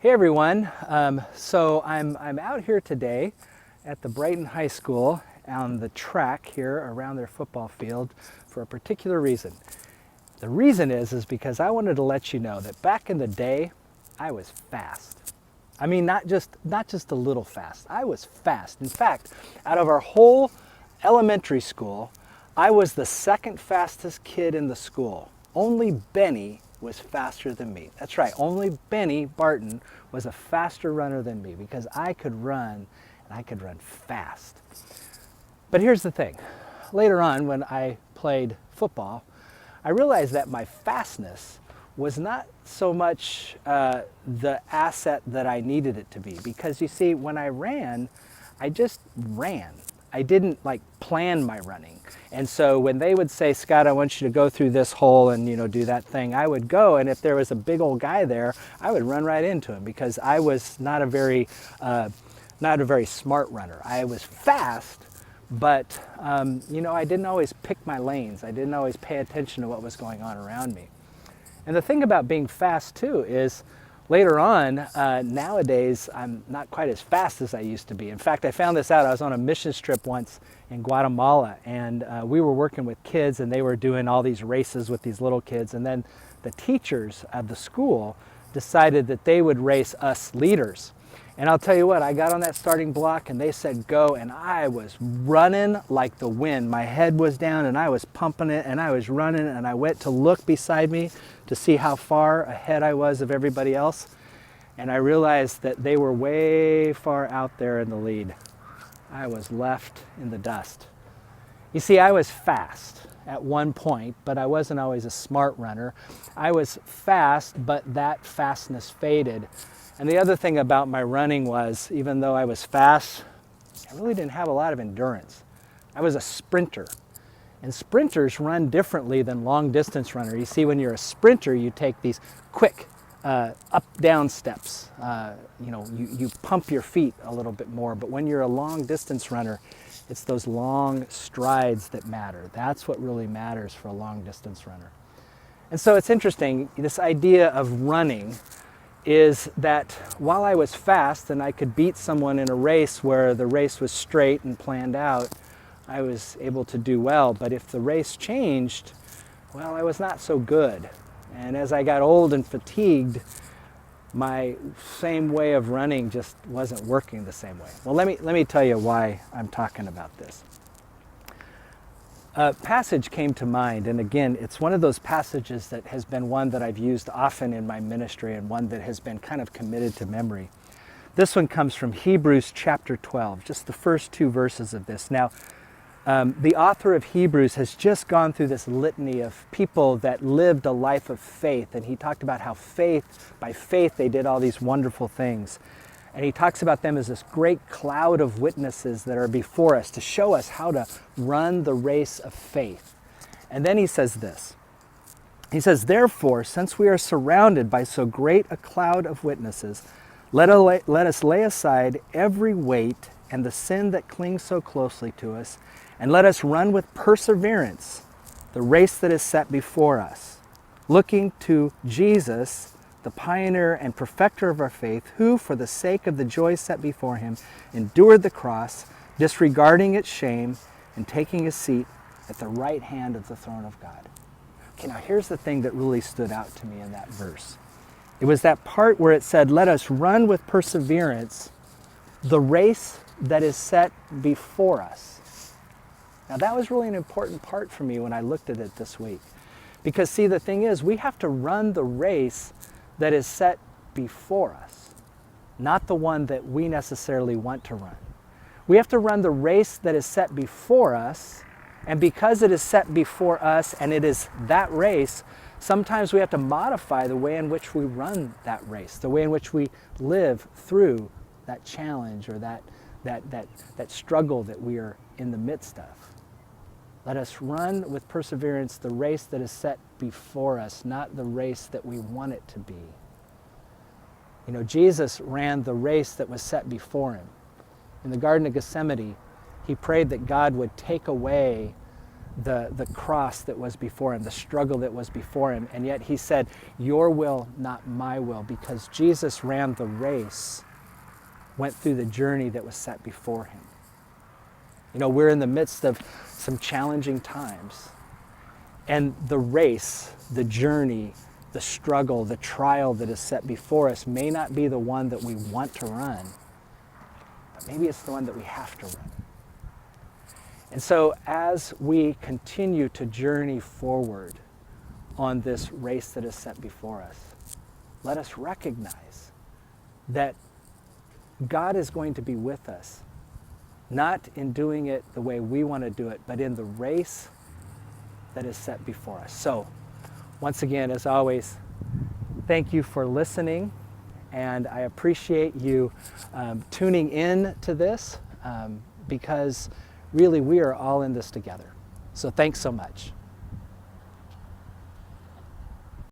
Hey everyone, so I'm out here today at the Brighton High School on the track here around their football field for a particular reason. The reason is because I wanted to let you know that back in the day, I was fast. I mean, not just a little fast, I was fast. In fact, out of our whole elementary school, I was the second fastest kid in the school. Only Benny was faster than me. That's right, only Benny Barton was a faster runner than me because I could run, and I could run fast. But here's the thing. Later on, when I played football, I realized that my fastness was not so much the asset that I needed it to be. Because you see, when I ran, I just ran. I didn't plan my running. And so when they would say, Scott, I want you to go through this hole and do that thing, I would go, and if there was a big old guy there, I would run right into him because I was not a very smart runner. I was fast, but I didn't always pick my lanes. I didn't always pay attention to what was going on around me. And the thing about being fast too is later on, nowadays, I'm not quite as fast as I used to be. In fact, I found this out. I was on a mission trip once in Guatemala, and we were working with kids, and they were doing all these races with these little kids. And then the teachers of the school decided that they would race us leaders. And I'll tell you what, I got on that starting block, and they said go, and I was running like the wind. My head was down, and I was pumping it, and I was running, and I went to look beside me to see how far ahead I was of everybody else. And I realized that they were way far out there in the lead. I was left in the dust. You see, I was fast at one point, but I wasn't always a smart runner. I was fast, but that fastness faded. And the other thing about my running was, even though I was fast, I really didn't have a lot of endurance. I was a sprinter. And sprinters run differently than long distance runners. You see, when you're a sprinter, you take these quick up-down steps. You pump your feet a little bit more. But when you're a long distance runner, it's those long strides that matter. That's what really matters for a long distance runner. And so it's interesting, this idea of running is that while I was fast and I could beat someone in a race where the race was straight and planned out, I was able to do well. But if the race changed, well, I was not so good. And as I got old and fatigued, my same way of running just wasn't working the same way. Well, let me tell you why I'm talking about this. A passage came to mind, and again, it's one of those passages that has been one that I've used often in my ministry and one that has been kind of committed to memory. This one comes from Hebrews chapter 12, just the first two verses of this. Now, the author of Hebrews has just gone through this litany of people that lived a life of faith, and he talked about how by faith they did all these wonderful things. And he talks about them as this great cloud of witnesses that are before us to show us how to run the race of faith. And then he says this. He says, therefore, since we are surrounded by so great a cloud of witnesses, let us lay aside every weight and the sin that clings so closely to us, and let us run with perseverance the race that is set before us, looking to Jesus, the pioneer and perfecter of our faith, who, for the sake of the joy set before him, endured the cross, disregarding its shame, and taking his seat at the right hand of the throne of God. Okay, now here's the thing that really stood out to me in that verse. It was that part where it said, let us run with perseverance the race that is set before us. Now that was really an important part for me when I looked at it this week. Because see, the thing is, we have to run the race that is set before us, not the one that we necessarily want to run. We have to run the race that is set before us, and because it is set before us and it is that race, sometimes we have to modify the way in which we run that race, the way in which we live through that challenge or that struggle that we are in the midst of. Let us run with perseverance the race that is set before us, not the race that we want it to be. Jesus ran the race that was set before him. In the Garden of Gethsemane, he prayed that God would take away the cross that was before him, the struggle that was before him. And yet he said, your will, not my will, because Jesus ran the race, went through the journey that was set before him. You know, we're in the midst of some challenging times. And the race, the journey, the struggle, the trial that is set before us may not be the one that we want to run, but maybe it's the one that we have to run. And so as we continue to journey forward on this race that is set before us, let us recognize that God is going to be with us, not in doing it the way we want to do it, but in the race that is set before us. So, once again, as always, thank you for listening, and I appreciate you tuning in to this because really we are all in this together. So thanks so much.